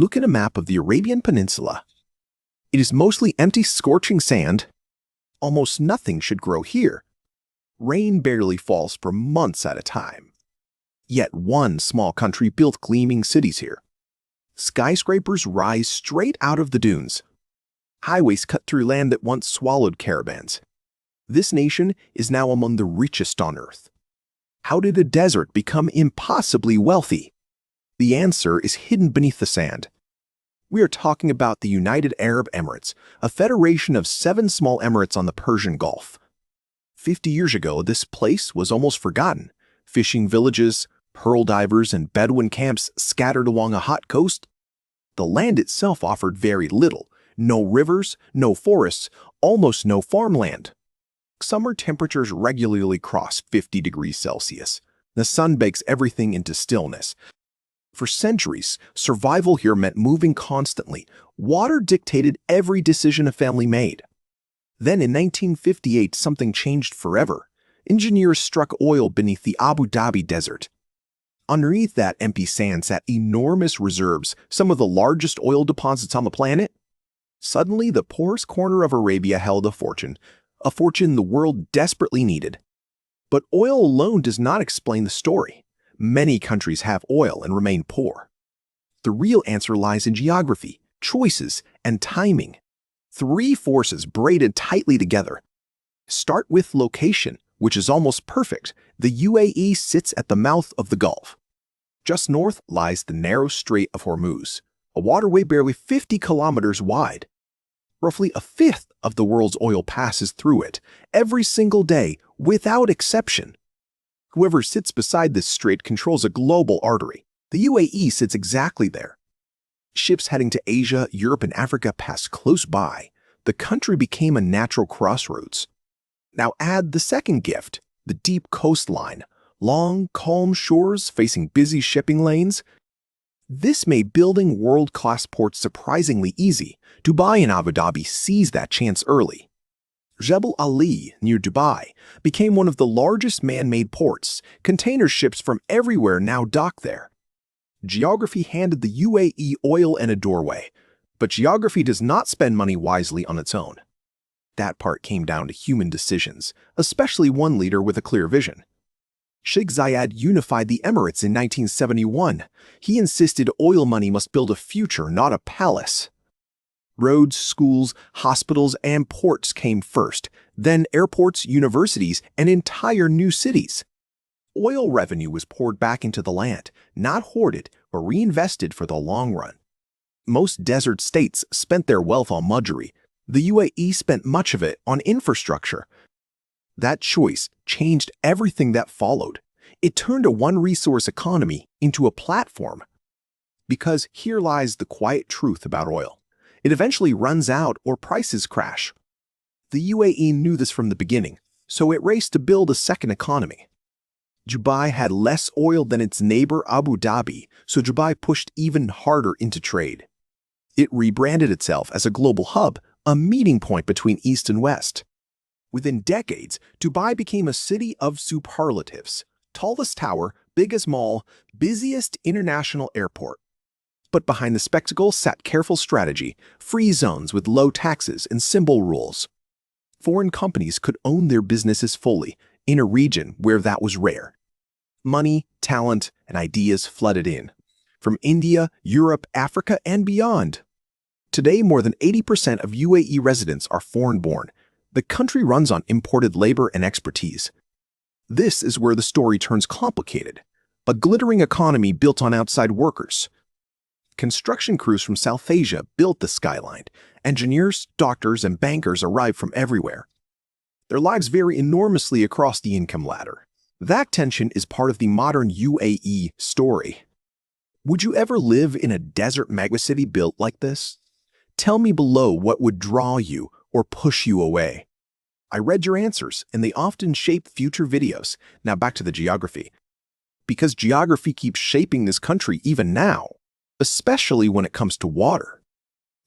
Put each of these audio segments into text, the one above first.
Look at a map of the Arabian Peninsula. It is mostly empty, scorching sand. Almost nothing should grow here. Rain barely falls for months at a time. Yet one small country built gleaming cities here. Skyscrapers rise straight out of the dunes. Highways cut through land that once swallowed caravans. This nation is now among the richest on earth. How did a desert become impossibly wealthy? The answer is hidden beneath the sand. We are talking about the United Arab Emirates, a federation of 7 small emirates on the Persian Gulf. 50 years ago, this place was almost forgotten. Fishing villages, pearl divers, and Bedouin camps scattered along a hot coast. The land itself offered very little. No rivers, no forests, almost no farmland. Summer temperatures regularly cross 50 degrees Celsius. The sun bakes everything into stillness. For centuries, survival here meant moving constantly. Water dictated every decision a family made. Then in 1958, something changed forever. Engineers struck oil beneath the Abu Dhabi desert. Underneath that empty sand sat enormous reserves, some of the largest oil deposits on the planet. Suddenly, the poorest corner of Arabia held a fortune the world desperately needed. But oil alone does not explain the story. Many countries have oil and remain poor. The real answer lies in geography, choices, and timing. 3 forces braided tightly together. Start with location, which is almost perfect. The UAE sits at the mouth of the Gulf. Just north lies the narrow Strait of Hormuz, a waterway barely 50 kilometers wide. Roughly a fifth of the world's oil passes through it every single day, without exception. Whoever sits beside this strait controls a global artery. The UAE sits exactly there. Ships heading to Asia, Europe, and Africa pass close by. The country became a natural crossroads. Now add the second gift, the deep coastline, long, calm shores facing busy shipping lanes. This made building world-class ports surprisingly easy. Dubai and Abu Dhabi seized that chance early. Jebel Ali, near Dubai, became one of the largest man-made ports. Container ships from everywhere now dock there. Geography handed the UAE oil and a doorway, but geography does not spend money wisely on its own. That part came down to human decisions, especially one leader with a clear vision. Sheikh Zayed unified the Emirates in 1971. He insisted oil money must build a future, not a palace. Roads, schools, hospitals, and ports came first, then airports, universities, and entire new cities. Oil revenue was poured back into the land, not hoarded, but reinvested for the long run. Most desert states spent their wealth on luxury. The UAE spent much of it on infrastructure. That choice changed everything that followed. It turned a one-resource economy into a platform. Because here lies the quiet truth about oil. It eventually runs out or prices crash. The UAE knew this from the beginning, so it raced to build a second economy. Dubai had less oil than its neighbor Abu Dhabi, so Dubai pushed even harder into trade. It rebranded itself as a global hub, a meeting point between East and West. Within decades, Dubai became a city of superlatives. Tallest tower, biggest mall, busiest international airport. But behind the spectacle sat careful strategy, free zones with low taxes and simple rules. Foreign companies could own their businesses fully in a region where that was rare. Money, talent, and ideas flooded in, from India, Europe, Africa, and beyond. Today, more than 80% of UAE residents are foreign-born. The country runs on imported labor and expertise. This is where the story turns complicated. A glittering economy built on outside workers. Construction crews from South Asia built the skyline. Engineers, doctors, and bankers arrived from everywhere. Their lives vary enormously across the income ladder. That tension is part of the modern UAE story. Would you ever live in a desert megacity built like this? Tell me below what would draw you or push you away. I read your answers, and they often shape future videos. Now back to the geography. Because geography keeps shaping this country even now, especially when it comes to water.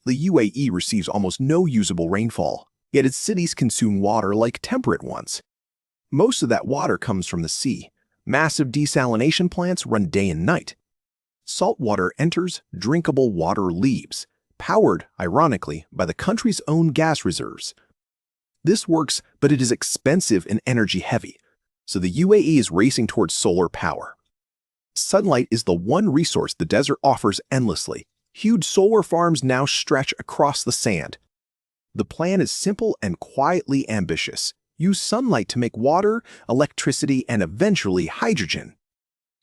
The UAE receives almost no usable rainfall, yet its cities consume water like temperate ones. Most of that water comes from the sea. Massive desalination plants run day and night. Salt water enters, drinkable water leaves, powered, ironically, by the country's own gas reserves. This works, but it is expensive and energy-heavy, so the UAE is racing towards solar power. Sunlight is the one resource the desert offers endlessly. Huge solar farms now stretch across the sand. The plan is simple and quietly ambitious. Use sunlight to make water, electricity, and eventually hydrogen.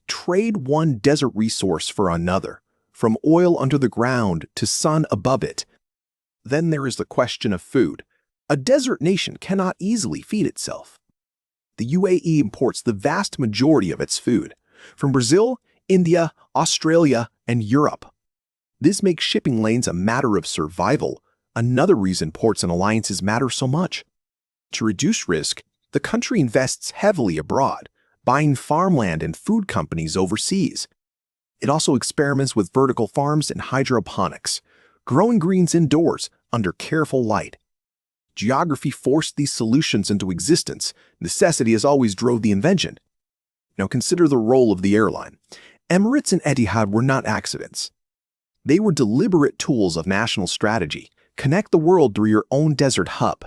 Trade one desert resource for another, from oil under the ground to sun above it. Then there is the question of food. A desert nation cannot easily feed itself. The UAE imports the vast majority of its food from Brazil, India, Australia, and Europe. This makes shipping lanes a matter of survival, another reason ports and alliances matter so much. To reduce risk, the country invests heavily abroad, buying farmland and food companies overseas. It also experiments with vertical farms and hydroponics, growing greens indoors under careful light. Geography forced these solutions into existence. Necessity has always drove the invention. Now consider the role of the airline. Emirates and Etihad were not accidents. They were deliberate tools of national strategy. Connect the world through your own desert hub.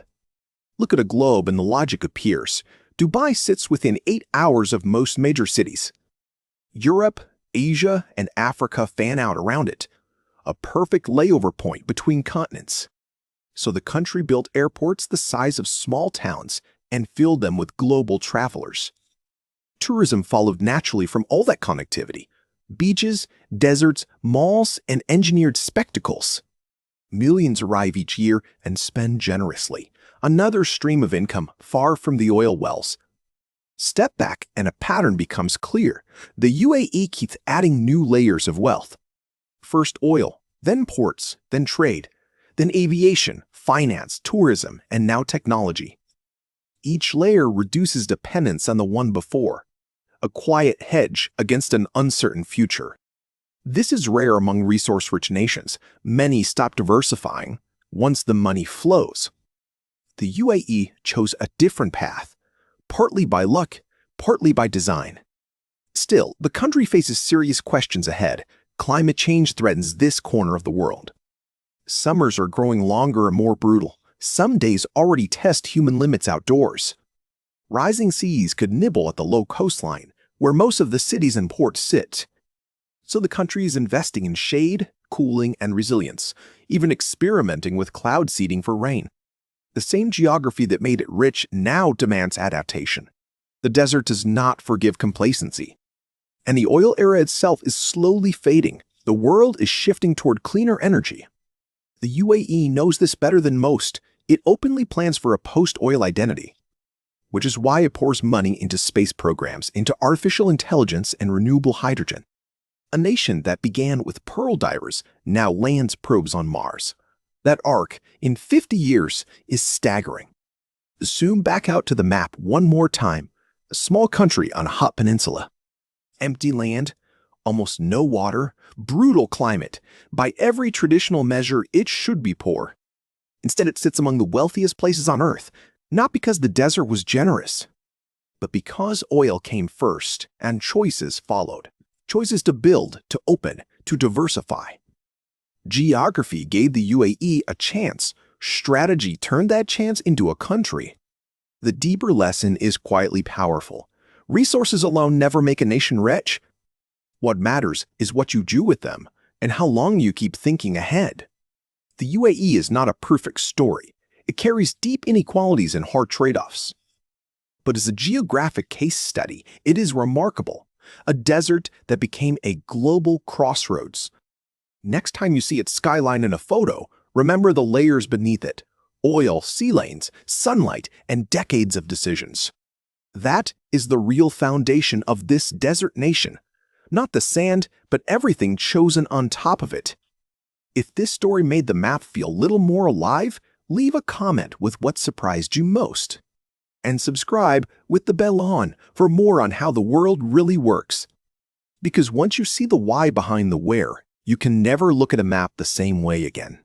Look at a globe and the logic appears. Dubai sits within 8 hours of most major cities. Europe, Asia, and Africa fan out around it. A perfect layover point between continents. So the country built airports the size of small towns and filled them with global travelers. Tourism followed naturally from all that connectivity. Beaches, deserts, malls, and engineered spectacles. Millions arrive each year and spend generously. Another stream of income far from the oil wells. Step back and a pattern becomes clear. The UAE keeps adding new layers of wealth. First oil, then ports, then trade, then aviation, finance, tourism, and now technology. Each layer reduces dependence on the one before, a quiet hedge against an uncertain future. This is rare among resource-rich nations. Many stop diversifying once the money flows. The UAE chose a different path, partly by luck, partly by design. Still, the country faces serious questions ahead. Climate change threatens this corner of the world. Summers are growing longer and more brutal. Some days already test human limits outdoors. Rising seas could nibble at the low coastline, where most of the cities and ports sit. So the country is investing in shade, cooling, and resilience, even experimenting with cloud seeding for rain. The same geography that made it rich now demands adaptation. The desert does not forgive complacency. And the oil era itself is slowly fading. The world is shifting toward cleaner energy. The UAE knows this better than most. It openly plans for a post-oil identity, which is why it pours money into space programs, into artificial intelligence and renewable hydrogen. A nation that began with pearl divers now lands probes on Mars. That arc, in 50 years, is staggering. Zoom back out to the map one more time. A small country on a hot peninsula. Empty land, almost no water, brutal climate. By every traditional measure, it should be poor. Instead, it sits among the wealthiest places on Earth, not because the desert was generous, but because oil came first and choices followed. Choices to build, to open, to diversify. Geography gave the UAE a chance. Strategy turned that chance into a country. The deeper lesson is quietly powerful. Resources alone never make a nation rich. What matters is what you do with them and how long you keep thinking ahead. The UAE is not a perfect story. It carries deep inequalities and hard trade-offs. But as a geographic case study, it is remarkable. A desert that became a global crossroads. Next time you see its skyline in a photo, remember the layers beneath it: oil, sea lanes, sunlight, and decades of decisions. That is the real foundation of this desert nation. Not the sand, but everything chosen on top of it. If this story made the map feel a little more alive, leave a comment with what surprised you most. And subscribe with the bell on for more on how the world really works. Because once you see the why behind the where, you can never look at a map the same way again.